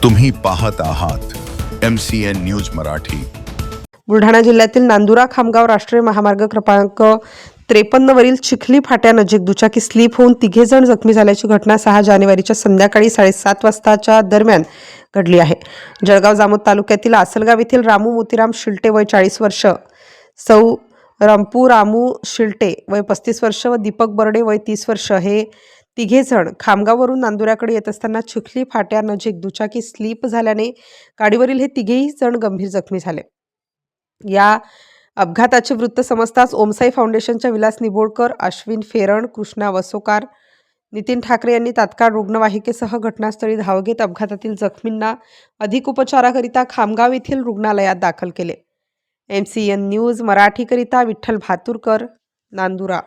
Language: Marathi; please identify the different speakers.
Speaker 1: तुम्ही पाहत आहात MCN न्यूज मराठी।
Speaker 2: बुलढाणा जिल्ह्यातील नांदुरा खामगाव राष्ट्रीय महामार्ग क्रमांक 53 वरील चिखली फाट्यानजीक दुचाकी स्लिप होऊन तिघे जण जखमी झाल्याची घटना 6 जानेवारीच्या संध्याकाळी 7:30 वाजताच्या दरम्यान घडली आहे। जळगाव जामोद तालुक्यातील आसलगाव येथील रामू मोतीराम शिल्टे वय 40 वर्ष, सौ रंपू रामू शिल्टे वय 35 वर्ष व दीपक बर्डे वय 30 वर्ष हे तिघे जण खामगाववरून नांदुऱ्याकडे येत असताना चिखली फाट्यानजीक दुचाकी स्लिप झाल्याने गाडीवरील हे तिघेही जण गंभीर जखमी झाले। या अपघाताचे वृत्त समजताच ओमसाई फाउंडेशनच्या विलास निबोडकर, अश्विन फेरण, कृष्णा वसोकार, नितीन ठाकरे यांनी तात्काळ रुग्णवाहिकेसह घटनास्थळी धाव घेत अपघातातील जखमींना अधिक उपचाराकरिता खामगाव येथील रुग्णालयात दाखल केले। MCN न्यूज मराठीकरिता विठ्ठल भातुरकर, नांदुरा।